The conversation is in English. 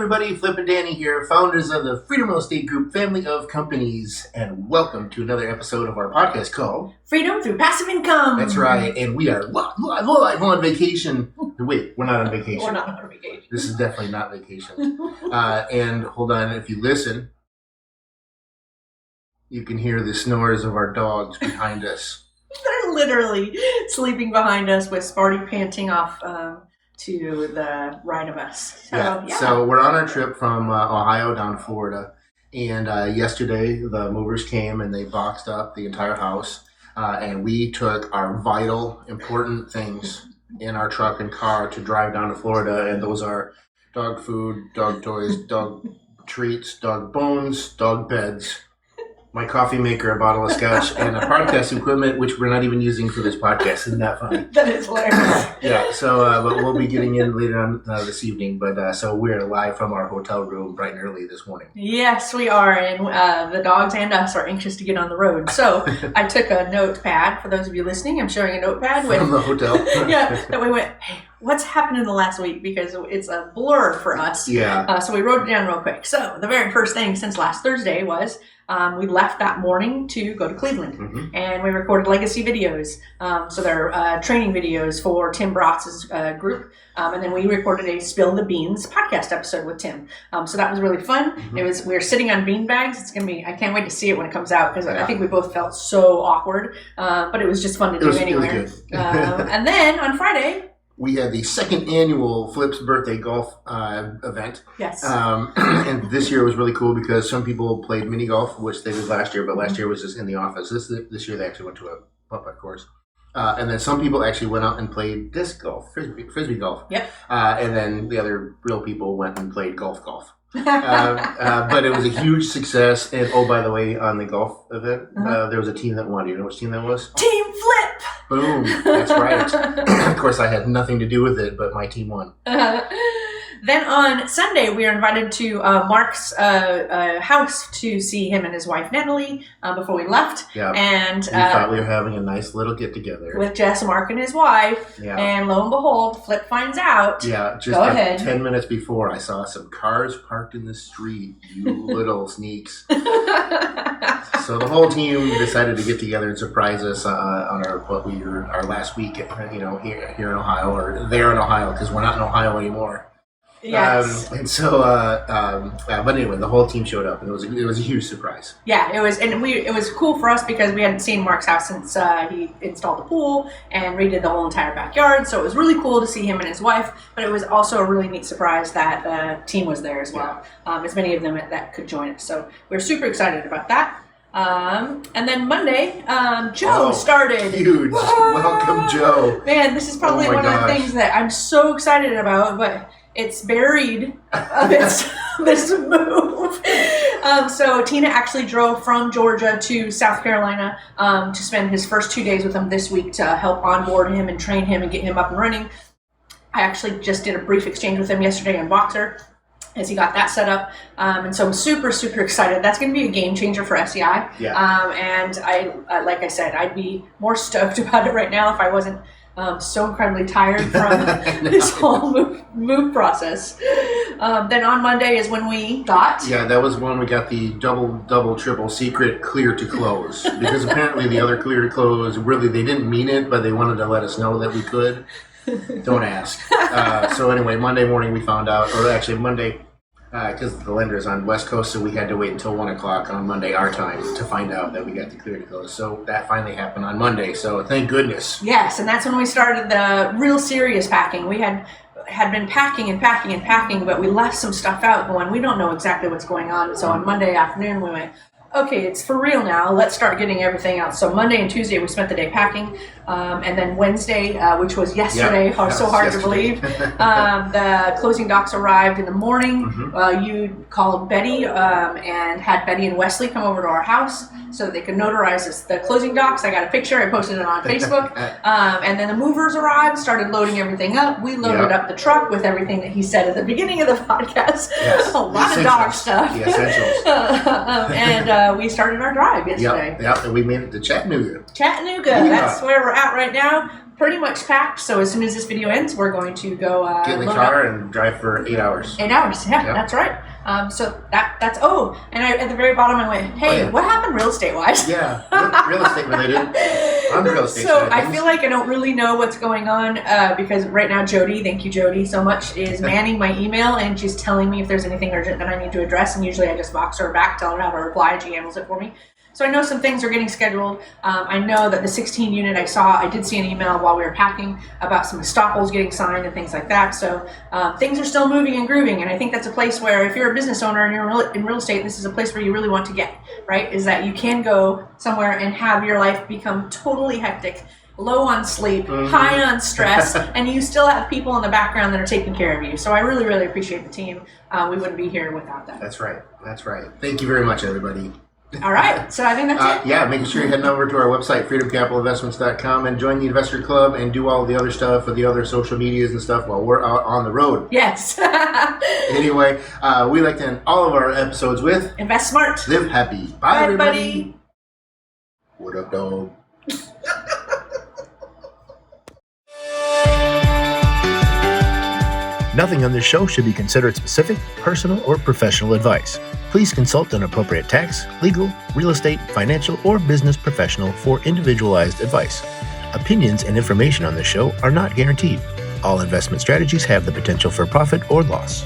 everybody, Flip and Danny here, founders of the Freedom Real Estate Group family of companies, and welcome to another episode of our podcast called Freedom Through Passive Income. That's right, and we are live on vacation. Wait, we're not on vacation. We're not on vacation. This is definitely not vacation. And hold on, if you listen, you can hear the snores of our dogs behind us. They're literally sleeping behind us with Sparty panting off to the right of us. So we're on our trip from Ohio down to Florida, and yesterday the movers came and they boxed up the entire house, and we took our vital, important things in our truck and car to drive down to Florida, and those are dog food, dog toys, dog treats, dog bones, dog beds, my coffee maker, a bottle of scotch, and a podcast equipment, which we're not even using for this podcast. Isn't that funny? That is hilarious. Yeah, so but we'll be getting in later on this evening. But so we're live from our hotel room bright and early this morning. Yes, we are, and the dogs and us are anxious to get on the road. So I took a notepad. For those of you listening, I'm showing a notepad From the hotel. Yeah, that we went, hey, what's happened in the last week? Because it's a blur for us. Yeah. So we wrote it down real quick. So the very first thing since last Thursday was we left that morning to go to Cleveland, and we recorded legacy videos. So they're training videos for Tim Brotz's group, and then we recorded a Spill the Beans podcast episode with Tim. So that was really fun. We were sitting on bean bags. It's gonna be. I can't wait to see it when it comes out because I think we both felt so awkward, but it was just fun to do anyway. It was good. And then on Friday, we had the second annual Flip's birthday golf event. yes. And this year was really cool because some people played mini golf, which they did last year, but last year was just in the office. This year they actually went to a putt-putt course. And then some people actually went out and played disc golf, frisbee golf. Yep. And then the other real people went and played golf. But it was a huge success. And oh, by the way, on the golf event, there was a team that won. Do you know which team that was? Team Flip. Boom. That's right. Of course, I had nothing to do with it, but my team won. Then on Sunday, we were invited to Mark's house to see him and his wife, Natalie, before we left. Yeah. And we thought we were having a nice little get-together. With Jess, Mark, and his wife. Yeah. And lo and behold, Flip finds out. Yeah, just Go ahead. 10 minutes before, I saw some cars parked in the street. You little sneaks. So the whole team decided to get together and surprise us on our last week, here in Ohio, or there in Ohio, because we're not in Ohio anymore. Yes. And so, but anyway, the whole team showed up, and it was a huge surprise. Yeah, it was, and it was cool for us because we hadn't seen Mark's house since he installed the pool and redid the whole entire backyard. So it was really cool to see him and his wife. But it was also a really neat surprise that the team was there as well. As many of them that could join us. So we were super excited about that. And then Monday, Joe started. Huge! Welcome, Joe. Man, this is probably one of the things that I'm so excited about, but it's buried this move. So Tina actually drove from Georgia to South Carolina to spend his first 2 days with him this week to help onboard him and train him and get him up and running. I actually just did a brief exchange with him yesterday on Voxer as he got that set up. And so I'm super, super excited. That's going to be a game changer for SEI. Yeah. And I, like I said, I'd be more stoked about it right now if I wasn't so incredibly tired from this whole move process. Then on Monday is when we got... Yeah, that was when we got the double, triple secret clear to close. Because apparently the other clear to close, really, they didn't mean it, but they wanted to let us know that we could. Don't ask. So anyway, Monday morning we found out, or actually Monday, because the lender is on West Coast, so we had to wait until 1 o'clock on Monday our time to find out that we got the clear to close. So that finally happened on Monday, so thank goodness. Yes, and that's when we started the real serious packing. We had been packing, but we left some stuff out going, we don't know exactly what's going on. So on Monday afternoon we went, okay, it's for real now. Let's start getting everything out. So Monday and Tuesday we spent the day packing. And then Wednesday, which was yesterday, so hard to believe, the closing docs arrived in the morning. You called Betty and had Betty and Wesley come over to our house so that they could notarize the closing docs. I got a picture. I posted it on Facebook. And then the movers arrived, started loading everything up. We loaded up the truck with everything that he said at the beginning of the podcast. Yes. A lot of dog stuff. The essentials. And we started our drive yesterday. Yep, and we made it to Chattanooga. That's where we're at right now. pretty much packed. So as soon as this video ends, we're going to go Get in the load car up. and drive for 8 hours. 8 hours, yeah, Yep. that's right. So that's and I at the very bottom I went, hey, what happened real estate wise? Yeah, real estate related. On the real estate So side of I things. feel like I don't really know what's going on because right now Jody, thank you Jody so much, is manning my email and she's telling me if there's anything urgent that I need to address, and usually I just box her back, tell her how to reply, and she handles it for me. So I know some things are getting scheduled. I know that the 16 unit I did see an email while we were packing about some estoppels getting signed and things like that. So things are still moving and grooving. And I think that's a place where if you're a business owner and you're in real estate, this is a place where you really want to get, right? Is that you can go somewhere and have your life become totally hectic, low on sleep, high on stress, and you still have people in the background that are taking care of you. So I really, really appreciate the team. We wouldn't be here without them. That's right. Thank you very much, everybody. All right, so I think that's it. Yeah, making sure you're heading over to our website, freedomcapitalinvestments.com, and join the investor club and do all the other stuff with the other social medias and stuff while we're out on the road. Yes. Anyway, we like to end all of our episodes with Invest smart. Live happy. Bye, Bye, everybody. buddy. What up, dog? Nothing on this show should be considered specific, personal, or professional advice. Please consult an appropriate tax, legal, real estate, financial, or business professional for individualized advice. Opinions and information on this show are not guaranteed. All investment strategies have the potential for profit or loss.